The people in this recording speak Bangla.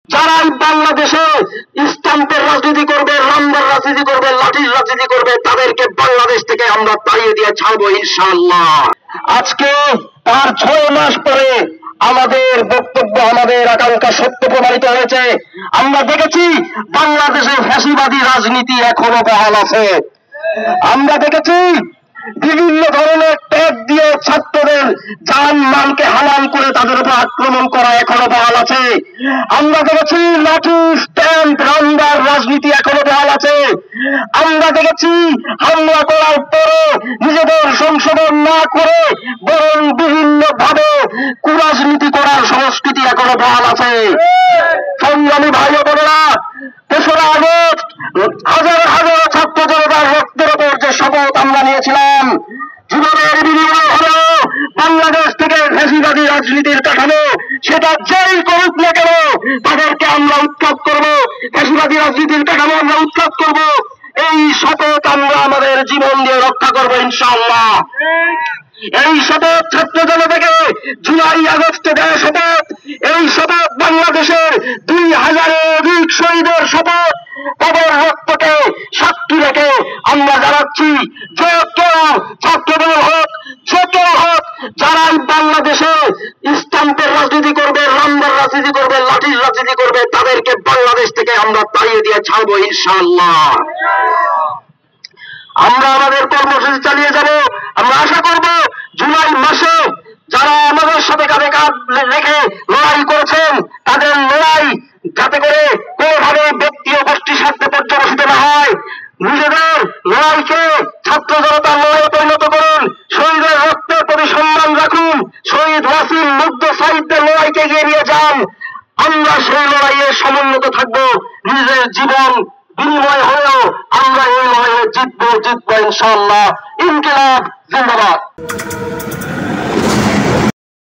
যারাই বাংলাদেশে স্টাম্পের রাজনীতি করবে, রামদার রাজনীতি করবে, লাঠির রাজনীতি করবে, তাদেরকে বাংলাদেশ থেকে আমরা তাড়িয়ে দিয়ে ছাড়বো ইনশাআল্লাহ। আজকে তার 6 মাস পরে আমাদের বক্তব্য, আমাদের আকাঙ্ক্ষা সত্য প্রমাণিত হয়েছে। আমরা দেখেছি বাংলাদেশে ফ্যাসিবাদী রাজনীতি এখনো বহাল আছে। আমরা দেখেছি বিভিন্ন ধরনের ট্যাগ দিয়ে ছাত্রদের জান মালকে হালাল করে তাদের উপর আক্রমণ করা এখনো বহাল আছে। আমরা দেখেছি লাঠি স্ট্যাম্প রামদার রাজনীতি এখনো বহাল আছে। আমরা দেখেছি হামলা করার পরে নিজেদের সংশোধন না করে বরং বিভিন্ন ভাবে কুরাজনীতি করার সংস্কৃতি এখনো বহাল আছে। সংগ্রামী ভাই ও বোনেরা, 3রা আগস্ট হাজার হাজার ছাত্র জনতার রক্তের ওপর যে শপথ আমরা নিয়েছিলাম, জীবনের বিনিময় হলো বাংলাদেশ থেকে ফ্যাসিবাদী রাজনীতির কাঠামো, সেটা যেই করুক না কেন তাদেরকে আমরা উৎখাত করব, ফ্যাসিবাদী রাজনীতির কাঠামো আমরা উৎখাত করব। এই শপথ আমরা আমাদের জীবন দিয়ে রক্ষা করবো ইনশাআল্লাহ। এই শপথ ছাত্র জনতাকে জুলাই আগস্টে দেওয়া শপথ, এই শপথ বাংলাদেশের 2000-এর অধিক শহীদের শপথ। তাদের রক্তকে সাক্ষী রেখে আমরা জানাচ্ছি যে কেউ ছাত্রদল হোক, যে কেউ হোক, যারাই বাংলাদেশে স্টাম্পের রাজনীতি করবে, রামদার রাজনীতি করবে, লাঠির রাজনীতি করবে, তাদেরকে বাংলাদেশ থেকে আমরা তাড়িয়ে দিয়ে ছাড়বো ইনশাআল্লাহ। আমরা আমাদের কর্মসূচি চালিয়ে যাব। আমরা আশা করব জুলাই মাসে যারা আমাদের সাথে কাঁধে কাঁধ রেখে লড়াই করেছেন, তাদের লড়াই যাতে করে কোনোভাবে ব্যক্তি ও গোষ্ঠী স্বার্থে পর্যবসিত না হয়। নিজেদের লড়াইকে ছাত্র জনতার লড়াইয়ে পরিণত করুন। শহীদের রক্তের প্রতি সম্মান রাখুন। শহীদ ওয়াসিম, মুগ্ধ, সাহিত্যের লড়াইকে এগিয়ে নিয়ে যান। আমরা সেই লড়াইয়ে সমুন্নত থাকবো। নিজের জীবন বিনিময় হলেও আমরা এই লড়াইয়ে জিতবো ইনশাআল্লাহ। ইনকিলাব জিন্দাবাদ।